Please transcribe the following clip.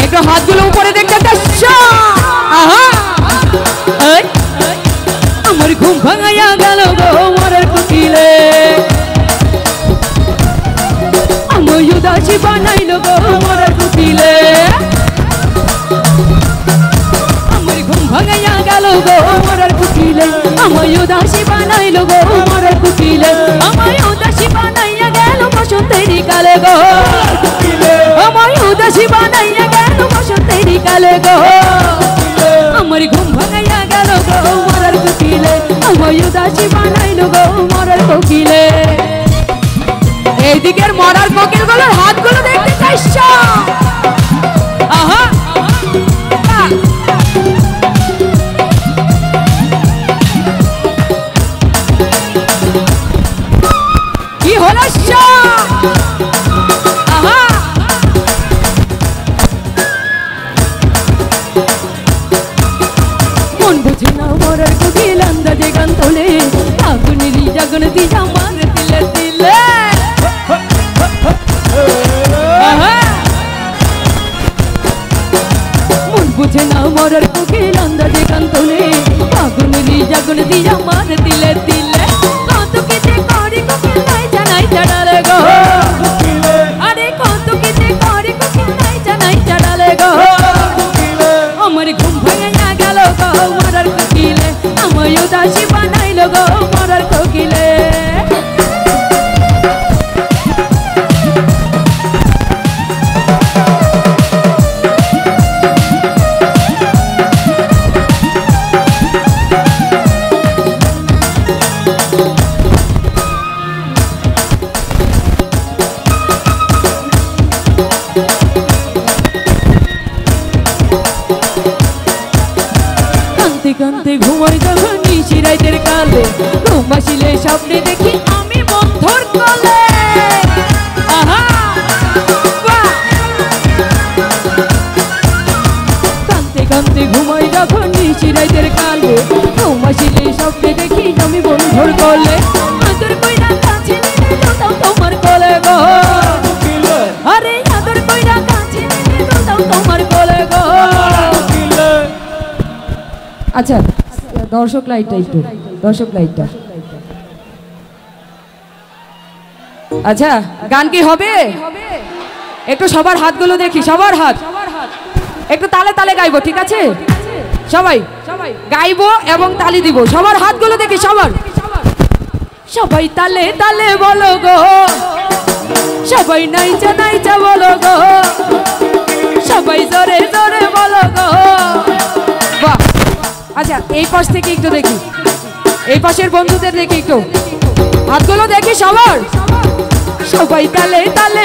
একটু হাতগুলো উপরে দেখতে আমার ঘুম ভাঙাইয়া গেল গো মরার কোকিলে আমার উদাসী বানাইল গো মরার কোকিলে আমার ঘুম ভাঙাইয়া গেল গো মরার কোকিলে আমার উদাসী বানাইল গো মরার কোকিলে আমার উদাসী বানাইয়া গেল বসন্তেরি কালে গো আমার উদাসী বানাইয়া গেল বসন্তেরি কালে গো আমার ঘুম ভাঙাইয়া গেল গো মরার কোকিলে আমার উদাসী বানাইল গো মরার কোকিলে এইদিকের মরার কোকিল গুলোর হাতগুলো দেখতে চাইছ আহা কি হলো আহা মন বুঝে না মরার কোকিল আন্দাজে গান তোলে আগুনেরই জাগন দিয়া মার দিলে দিলে মন বুঝে না মরার কোকিল আন্দাজে গান তোলে আগুনেরই জাগন দিয়া মার দিলে দিলে কত কেটে করি কোকিল নাই জানাই জানালে গো আরে কত কেটে করি কোকিল নাই জানাই জানালে গো আমার ঘুম ভাঙাইয়া গেল গো মরার কোকিলে আমার উদাসী বানাইল গো মরার কোকিলে কান্তে ঘুমাই যখন নিশি রাইতের কালে ঘুম আসিলে স্বপ্নে দেখি আমি বন্ধুর কোলে কান্তে কান্তে ঘুমাই যখন নিশি রাইতের কালে ঘুম আসিলে স্বপ্নে দেখি আমি বন্ধুর কোলে আদর কইরা কাছে নিলে দাও তোমার কোলে গো আরে আদর কইরা কাছে নিলে দাও তোমার কোলে গো আচ্ছা দর্শক লাইটটা একটু দর্শক লাইটটা আচ্ছা গান কি হবে একটু সবার হাতগুলো দেখি সবার হাত একটু তালে তালে গাইবো ঠিক আছে সবাই গাইবো এবং তালি দিব সবার হাতগুলো দেখি সবার সবাই তালে তালে বলো গো সবাই নাইচা নাইচা বলো গো সবাই জোরে জোরে বলো গো বাহ আচ্ছা এই পাশ থেকে একটু দেখি এই পাশের বন্ধুদের দেখি একটু হাতগুলো দেখি সবার সবাই তালে তালে